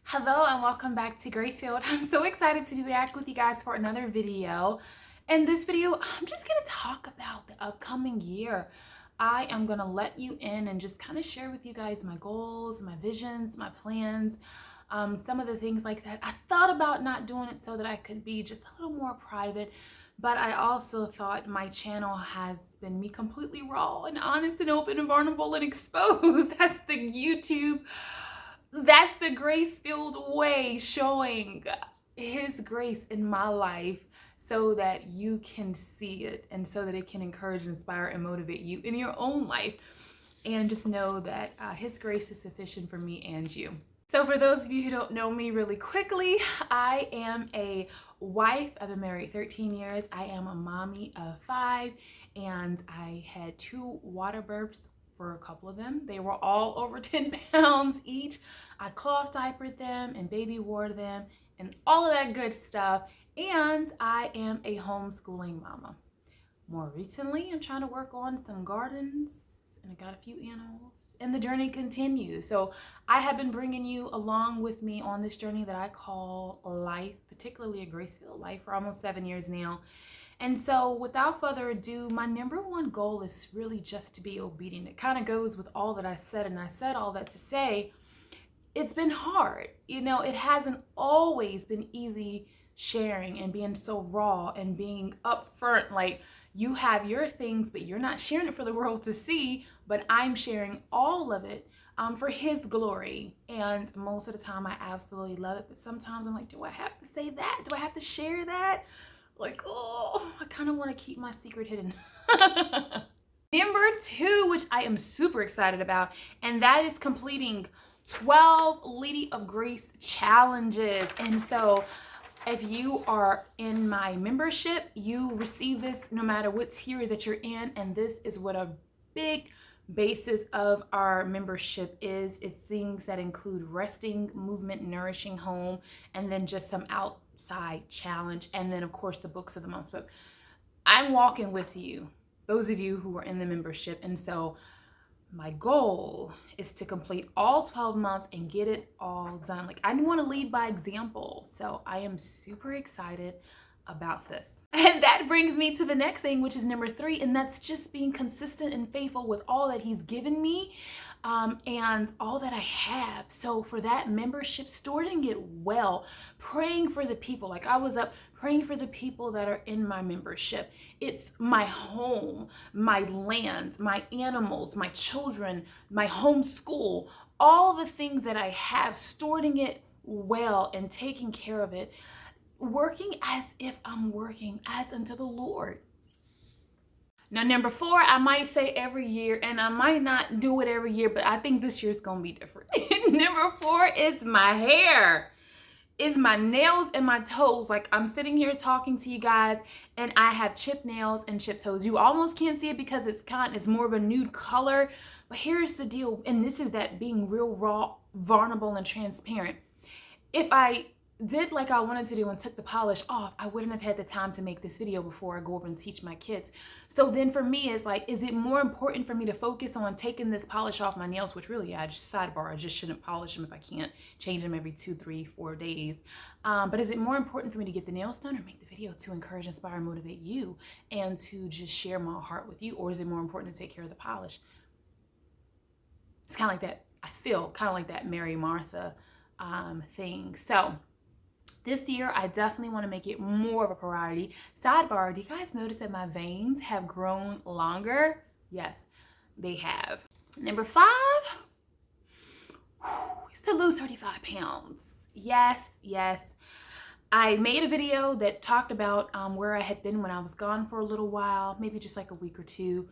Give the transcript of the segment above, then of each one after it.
Hello and welcome back to Grace.Filled. I'm so excited to be back with you guys for another video. In this video, I'm just going to talk about the upcoming year. I am going to let you in and just kind of share with you guys my goals, my visions, my plans, some of the things like that. I thought about not doing it so that I could be just a little more private, but I also thought my channel has been me completely raw and honest and open and vulnerable and exposed. That's the Grace-Filled way, showing His grace in my life so that you can see it and so that it can encourage, inspire, and motivate you in your own life. And just know that His grace is sufficient for me and you. So for those of you who don't know me really quickly, I am a wife. I've been married 13 years. I am a mommy of 5, and I had 2 water births for a couple of them. They were all over 10 pounds each. I cloth diapered them and baby wore them and all of that good stuff. And I am a homeschooling mama. More recently, I'm trying to work on some gardens, and I got a few animals, and the journey continues. So I have been bringing you along with me on this journey that I call life, particularly a Grace-Filled life, for almost 7 years now. And so without further ado, my number one goal is really just to be obedient. It kind of goes with all that I said, and I said all that to say it's been hard. You know, it hasn't always been easy sharing and being so raw and being upfront. Like, you have your things, but you're not sharing it for the world to see, but I'm sharing all of it for His glory. And most of the time I absolutely love it, but sometimes I'm like, do I have to say that? Do I have to share that? Like, oh, I kind of want to keep my secret hidden. Number 2, which I am super excited about, and that is completing 12 Lady of Grace challenges. And so if you are in my membership, you receive this no matter what tier that you're in. And this is what a big basis of our membership is. It's things that include resting, movement, nourishing home, and then just some outside challenge. And then of course the books of the month. But I'm walking with you, those of you who are in the membership. And so my goal is to complete all 12 months and get it all done. Like, I want to lead by example. So I am super excited about this. And that brings me to the next thing, which is number 3, and that's just being consistent and faithful with all that He's given me and all that I have. So for that membership, stewarding it well, praying for the people. Like, I was up praying for the people that are in my membership. It's my home, my land, my animals, my children, my homeschool, all the things that I have, stewarding it well and taking care of it. Working as if I'm working as unto the Lord. Now, number 4, I might say every year, and I might not do it every year, but I think this year's gonna be different. Number 4 is my hair. Is my nails and my toes. Like, I'm sitting here talking to you guys and I have chipped nails and chipped toes. You almost can't see it because it's more of a nude color. But here's the deal, and this is that being real raw, vulnerable, and transparent. If I did like I wanted to do and took the polish off, I wouldn't have had the time to make this video before I go over and teach my kids. So then for me, it's like, is it more important for me to focus on taking this polish off my nails, which really, I just sidebar, I just shouldn't polish them if I can't change them every 2, 3, 4 days. But is it more important for me to get the nails done or make the video to encourage, inspire, and motivate you and to just share my heart with you? Or is it more important to take care of the polish? It's kind of like that, I feel kind of like that Mary Martha thing. So this year, I definitely want to make it more of a priority. Sidebar, do you guys notice that my veins have grown longer? Yes, they have. Number 5 is to lose 35 pounds. Yes, yes. I made a video that talked about where I had been when I was gone for a little while, maybe just like a week or 2.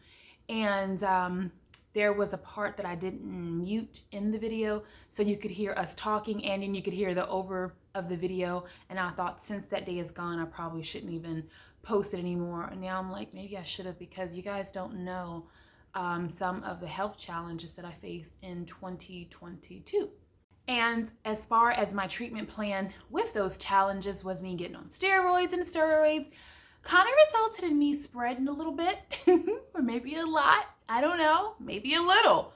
And there was a part that I didn't mute in the video, so you could hear us talking, and then you could hear the over of the video. And I thought, since that day is gone, I probably shouldn't even post it anymore. And now I'm like, maybe I should have, because you guys don't know some of the health challenges that I faced in 2022. And as far as my treatment plan with those challenges was me getting on steroids, and steroids kind of resulted in me spreading a little bit, or maybe a lot. I don't know, maybe a little.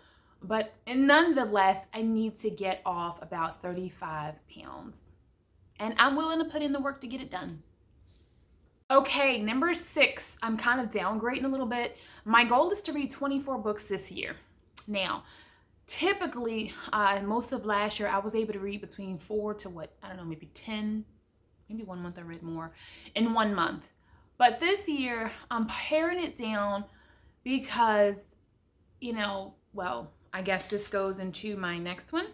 But nonetheless, I need to get off about 35 pounds. And I'm willing to put in the work to get it done. Okay, number 6, I'm kind of downgrading a little bit. My goal is to read 24 books this year. Now, typically, most of last year, I was able to read between 4 to maybe 10, maybe 1 month I read more in 1 month. But this year, I'm paring it down because, I guess this goes into my next one,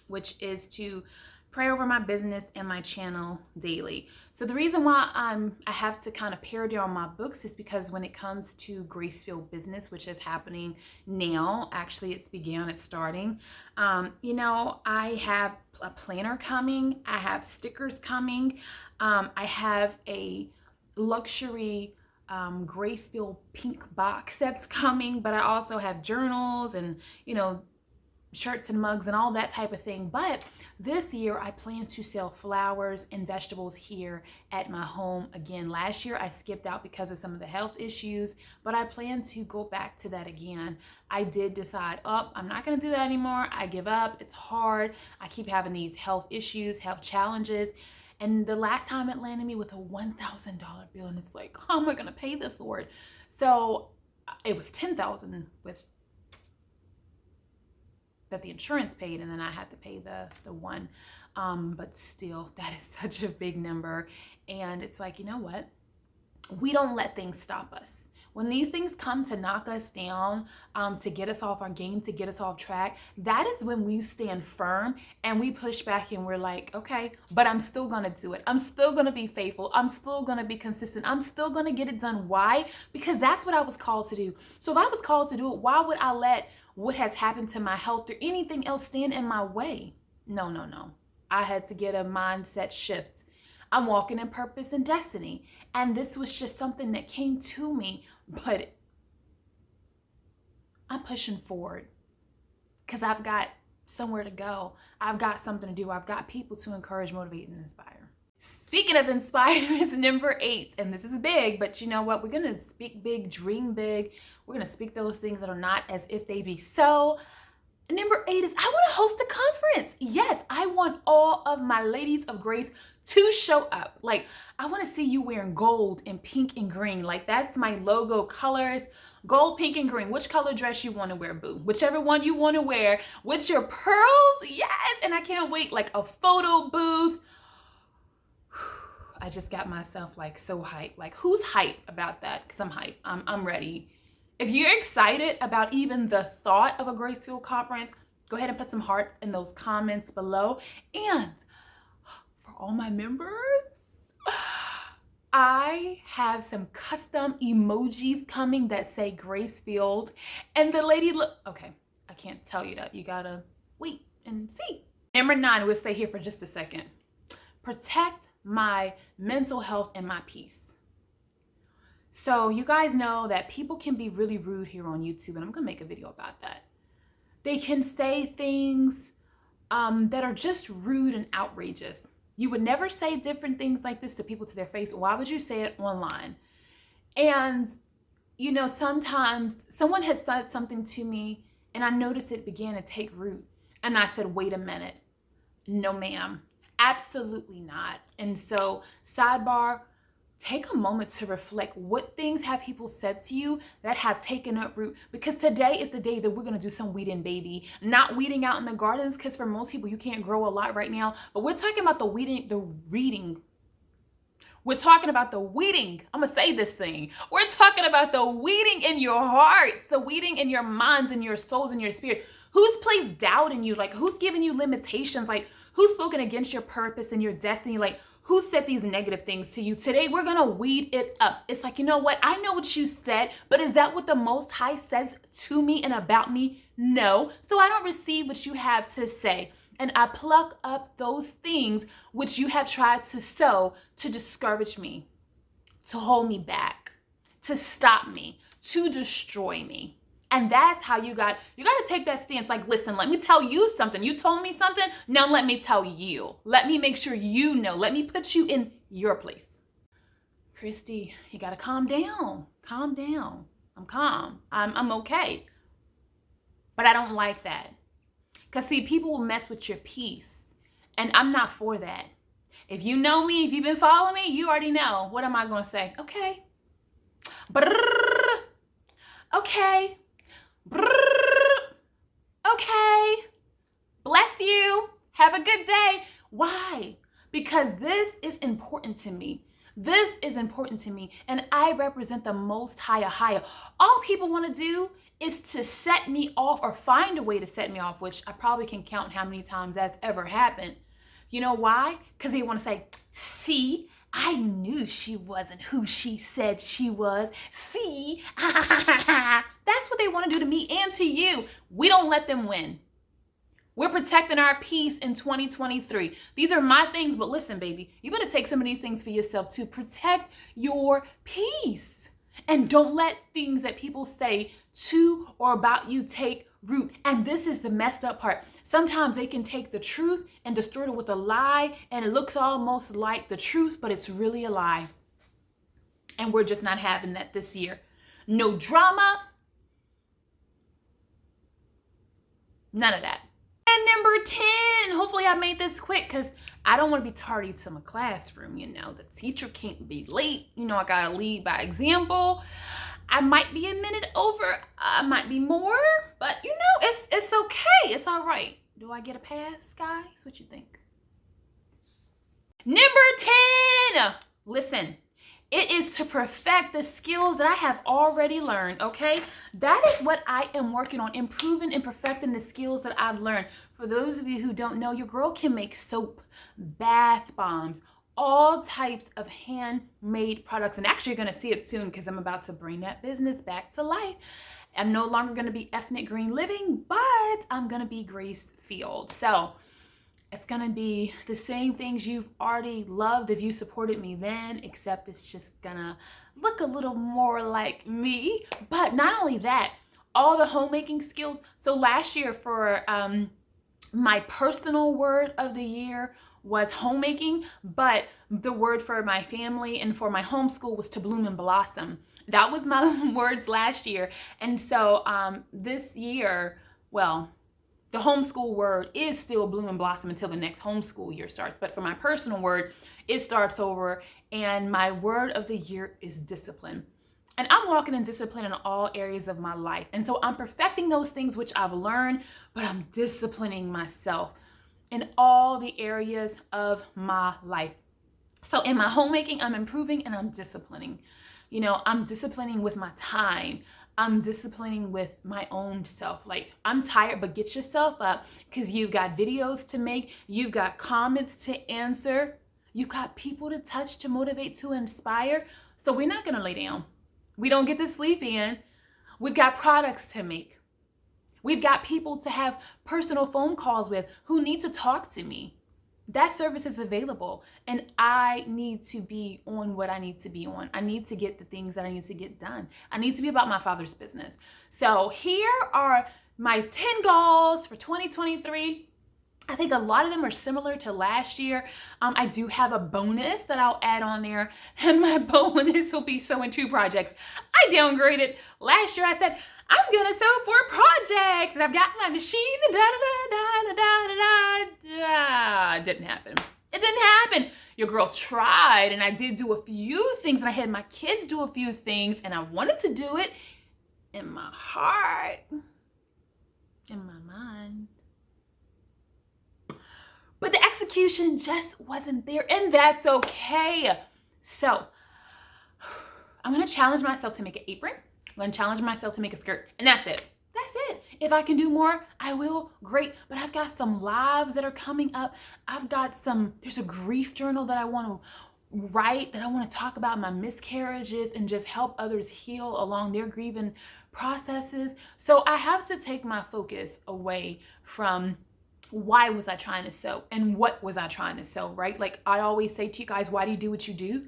which is to pray over my business and my channel daily. So the reason why I have to kind of pare down my books is because when it comes to Grace.Filled business, which is happening now, actually it's starting. I have a planner coming. I have stickers coming. I have a luxury Grace.Filled pink box that's coming, but I also have journals and, shirts and mugs and all that type of thing. But this year I plan to sell flowers and vegetables here at my home again. Last year I skipped out because of some of the health issues, but I plan to go back to that again. I did decide, I'm not going to do that anymore. I give up. It's hard. I keep having these health issues, health challenges. And the last time it landed me with a $1,000 bill, and it's like, how am I going to pay this, Lord? So it was $10,000 with that the insurance paid, and then I had to pay the one. But still, that is such a big number. And it's like, you know what? We don't let things stop us. When these things come to knock us down, to get us off our game, to get us off track, that is when we stand firm and we push back and we're like, okay, but I'm still going to do it. I'm still going to be faithful. I'm still going to be consistent. I'm still going to get it done. Why? Because that's what I was called to do. So if I was called to do it, why would I let what has happened to my health or anything else stand in my way? No. I had to get a mindset shift. I'm walking in purpose and destiny. And this was just something that came to me, but I'm pushing forward because I've got somewhere to go. I've got something to do. I've got people to encourage, motivate, and inspire. Speaking of inspires, number 8, and this is big, but you know what? We're going to speak big, dream big. We're going to speak those things that are not as if they be so. Number 8 is I want to host a conference. Yes, I want all of my ladies of grace to show up. Like, I want to see you wearing gold and pink and green. Like, that's my logo colors. Gold, pink, and green. Which color dress you want to wear, boo? Whichever one you want to wear. With your pearls. Yes. And I can't wait. Like a photo booth. I just got myself like so hyped. Like, who's hyped about that? Because I'm hyped. I'm ready. If you're excited about even the thought of a Grace.Filled conference, go ahead and put some hearts in those comments below. And for all my members, I have some custom emojis coming that say Grace.Filled. And the lady, okay, I can't tell you that. You gotta wait and see. Number 9, we'll stay here for just a second. Protect my mental health and my peace. So you guys know that people can be really rude here on YouTube, and I'm gonna make a video about that. They can say things that are just rude and outrageous. You would never say different things like this to people to their face. Why would you say it online? And, sometimes someone has said something to me, and I noticed it began to take root. And I said, wait a minute. No, ma'am. Absolutely not. And so, sidebar, take a moment to reflect. What things have people said to you that have taken up root? Because today is the day that we're going to do some weeding, baby. Not weeding out in the gardens, because for most people, you can't grow a lot right now. But we're talking about the reading. We're talking about the weeding. I'm going to say this thing. We're talking about the weeding in your hearts, the weeding in your minds and your souls and your spirit. Who's placed doubt in you? Like, who's giving you limitations? Like, who's spoken against your purpose and your destiny? Like, who said these negative things to you? Today, we're going to weed it up. It's like, you know what? I know what you said, but is that what the Most High says to me and about me? No. So I don't receive what you have to say. And I pluck up those things which you have tried to sow to discourage me, to hold me back, to stop me, to destroy me. And that's how you got to take that stance. Like, listen, let me tell you something. You told me something. Now let me tell you. Let me make sure you know. Let me put you in your place. Christy, you got to calm down. Calm down. I'm calm. I'm okay. But I don't like that. Because see, people will mess with your peace. And I'm not for that. If you know me, if you've been following me, you already know. What am I going to say? Okay. Brrr. Okay. Brrr. Okay. Bless you. Have a good day. Why? Because this is important to me. This is important to me. And I represent the most higher. All people want to do is to set me off or find a way to set me off, which I probably can count how many times that's ever happened. You know why? Because they want to say, see, I knew she wasn't who she said she was. See, that's what they want to do to me and to you. We don't let them win. We're protecting our peace in 2023. These are my things, but listen, baby, you better take some of these things for yourself to protect your peace. And don't let things that people say to or about you take root. And this is the messed up part. Sometimes they can take the truth and distort it with a lie, and it looks almost like the truth, but it's really a lie. And we're just not having that this year. No drama. None of that. And number 10, hopefully I made this quick because I don't want to be tardy to my classroom. You know, the teacher can't be late. You know, I got to lead by example. I might be a minute over. I might be more, but you know, it's okay. It's all right. Do I get a pass, guys? What you think? Number 10, listen. It is to perfect the skills that I have already learned, okay? That is what I am working on, improving and perfecting the skills that I've learned. For those of you who don't know, your girl can make soap, bath bombs, all types of handmade products. And actually, you're going to see it soon because I'm about to bring that business back to life. I'm no longer going to be Ethnic Green Living, but I'm going to be Grace.Filled. So it's going to be the same things you've already loved if you supported me then, except it's just going to look a little more like me. But not only that, all the homemaking skills. So last year for my personal word of the year was homemaking, but the word for my family and for my homeschool was to bloom and blossom. That was my words last year. And so this year, well, the homeschool word is still bloom and blossom until the next homeschool year starts. But for my personal word, it starts over. And my word of the year is discipline. And I'm walking in discipline in all areas of my life. And so I'm perfecting those things which I've learned, but I'm disciplining myself in all the areas of my life. So in my homemaking, I'm improving and I'm disciplining. You know, I'm disciplining with my time. I'm disciplining with my own self. Like, I'm tired, but get yourself up because you've got videos to make. You've got comments to answer. You've got people to touch, to motivate, to inspire. So we're not going to lay down. We don't get to sleep in. We've got products to make. We've got people to have personal phone calls with who need to talk to me. That service is available, and I need to be on what I need to be on. I need to get the things that I need to get done. I need to be about my Father's business. So here are my 10 goals for 2023. I think a lot of them are similar to last year. I do have a bonus that I'll add on there, and my bonus will be sewing 2 projects. I downgraded. Last year I said, I'm gonna sew 4 projects, and I've got my machine, It didn't happen. It didn't happen. Your girl tried, and I did do a few things, and I had my kids do a few things, and I wanted to do it in my heart, in my mind. But the execution just wasn't there, and that's okay. So I'm going to challenge myself to make an apron. I'm going to challenge myself to make a skirt, and that's it. That's it. If I can do more, I will. Great. But I've got some lives that are coming up. There's a grief journal that I want to write, that I want to talk about my miscarriages and just help others heal along their grieving processes. So I have to take my focus away from why was I trying to sew and what was I trying to sew, right? Like I always say to you guys, why do you do what you do?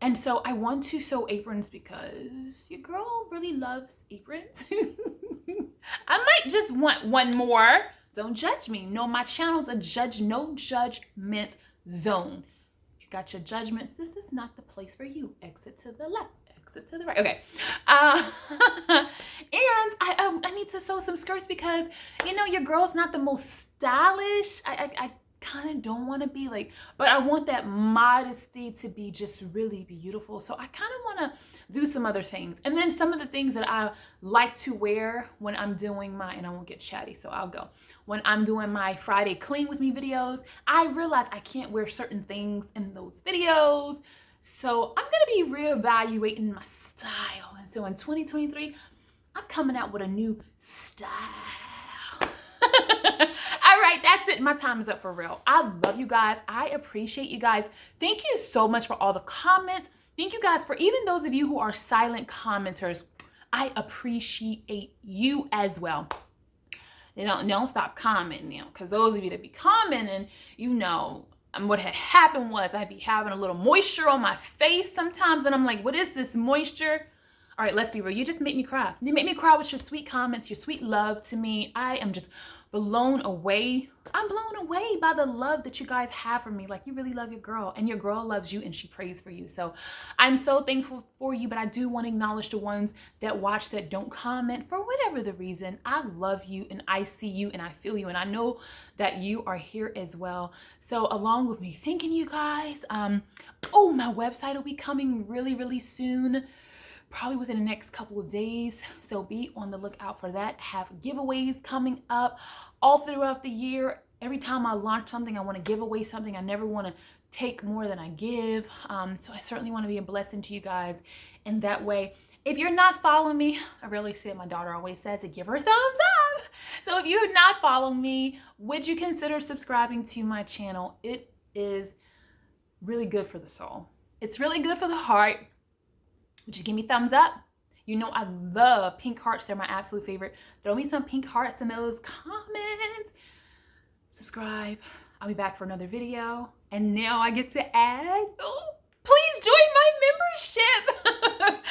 And so I want to sew aprons because your girl really loves aprons. I might just want one more. Don't judge me. No, my channel's a no judgment zone. If you got your judgments, this is not the place for you. Exit to the left, exit to the right. Okay. And I need to sew some skirts because, you know, your girl's not the most stylish. I kind of don't want to be like, but I want that modesty to be just really beautiful. So I kind of want to do some other things. And then some of the things that I like to wear when I'm doing my, and I won't get chatty, so I'll go. When I'm doing my Friday clean with me videos, I realize I can't wear certain things in those videos. So I'm going to be reevaluating my style. And so in 2023, I'm coming out with a new style. All right, that's it. My time is up for real. I love you guys. I appreciate you guys. Thank you so much for all the comments. Thank you guys for even those of you who are silent commenters. I appreciate you as well. Don't stop commenting now, because those of you that be commenting, you know, what had happened was I'd be having a little moisture on my face sometimes, and I'm like, what is this moisture? All right, let's be real. You just make me cry. You make me cry with your sweet comments, your sweet love to me. I am just blown away. I'm blown away by the love that you guys have for me. Like, you really love your girl, and your girl loves you, and she prays for you. So I'm so thankful for you, but I do want to acknowledge the ones that watch that don't comment for whatever the reason. I love you, and I see you, and I feel you, and I know that you are here as well. So along with me thanking you guys, oh, my website will be coming really, really soon. Probably within the next couple of days. So be on the lookout for that. Have giveaways coming up all throughout the year. Every time I launch something, I want to give away something. I never want to take more than I give. So I certainly want to be a blessing to you guys in that way. If you're not following me, I really say my daughter always says to give her thumbs up. So if you're not following me, would you consider subscribing to my channel? It is really good for the soul. It's really good for the heart. Would you give me thumbs up? You know I love pink hearts. They're my absolute favorite. Throw me some pink hearts in those comments. Subscribe. I'll be back for another video. And now I get to add, please join my membership.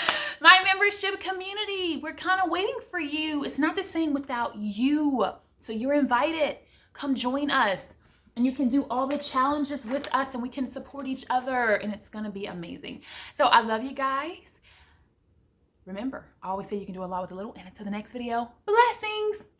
My membership community. We're kind of waiting for you. It's not the same without you. So you're invited. Come join us. And you can do all the challenges with us, and we can support each other, and it's going to be amazing. So I love you guys. Remember, I always say you can do a lot with a little, and until the next video, blessings.